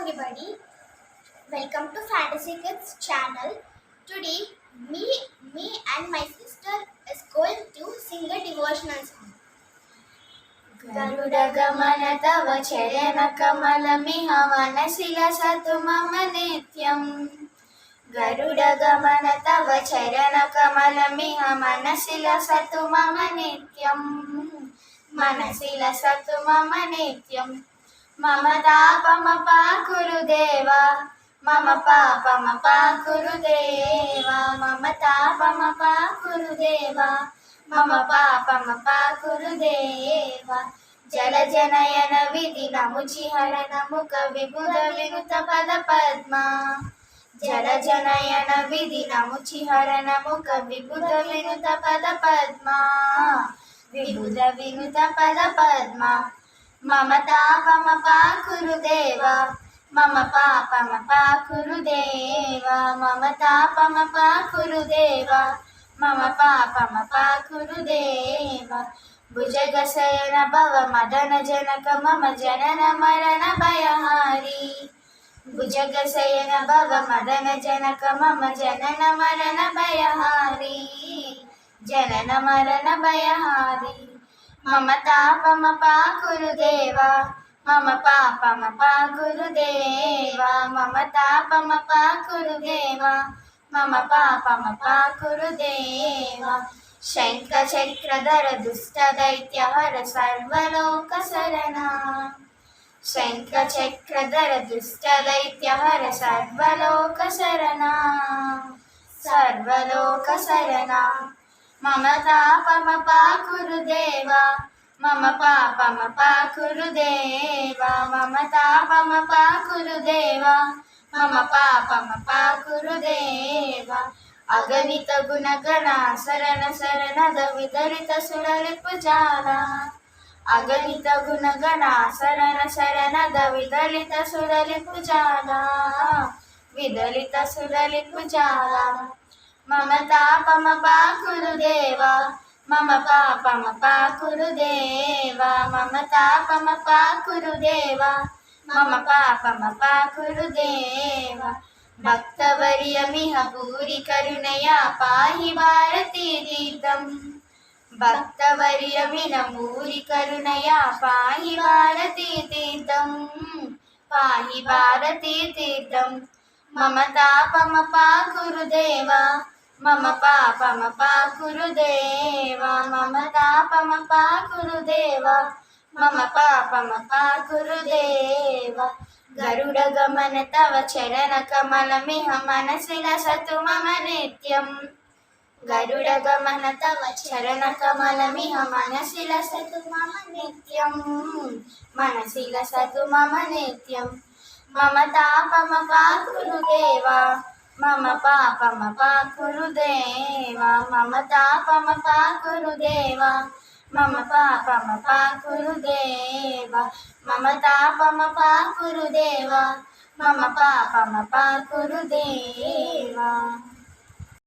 everybody, welcome to Fantasy Kids channel. Today, me and my sister is going to sing a devotional song. गरुडगमन तव चरणकमलमिह मनसिलसतु मम नित्यम् गरुडगमन तव चरणकमलमिह मनसिलसतु मम नित्यम् मनसिलसतु मम नित्यम् मम तापमपाकुरु देवा मम पापमपाकुरु देवा मम तापमपाकुरु देवा मम पापमपाकुरु देवा जलजनयन विधिनमुचिहरणमु कविबुध विनुत पद पद्मा जलजनयन विधिनमुचिहरणमु कविबुध विनुत पद पद्मा विबुध विनुत पद पद्मा मम तापमपाकुरु देवा मम पापमपाकुरु देवा मम तापमपाकुरु देवा मम पापमपाकुरु देवा भुजगशयन भव मदन जनक मम जनन मरण भयहारी भुजगशयन भव मदन जनक मम जनन मरण भयहारी जनन मरण भयहारी मम तापमपाकुरु देवा मम पापमपाकुरु देवा मम तापमपाकुरु देवा मम पापमपाकुरु देवा शङ्खचक्रधर दुष्टदैत्यहर सर्वलोकशरणा शङ्खचक्रधर दुष्टदैत्यहर सर्वलोकशरणा सर्वलोकशरणा मम तापमपाकुरु देवा मम पापमपाकुरु देवा मम तापमपाकुरु देवा मम पापमपाकुरु देवा अगणित गुणगणा शरण शरणद विदलित सुररिपुजाला अगणित गुणगणा शरण शरणद विदलित सुररिपुजाला विदलित सुररिपुजाला मम तापमपाकुरु देवा मम पापमपाकुरु देवा मम तापमपाकुरु देवा मम पापमपाकुरु देवा भक्तवर्यमिह भूरि करुणया पाहि भारती तीर्थम् भक्तवर्यमिह भूरि करुणया पाहि भारती तीर्थम् पाहि भारती तीर्थम् मम तापमपाकुरु देवा मम पापमपाकुरु देवा मम तापमपाकुरु देवा मम पापमपाकुरु देवा गरुडगमन तव चरणकमलमिह मनसिलसतु मम नित्यम् गरुडगमन तव चरणकमलमिह मनसिलसतु मम नित्यम् मनसिलसतु मम नित्यम् मम तापमपाकुरु देवा मम पापमपाकुरु देवा मम तापमपाकुरु देवा मम पापमपाकुरु देवा मम तापमपाकुरु देवा मम पापमपाकुरु देवा।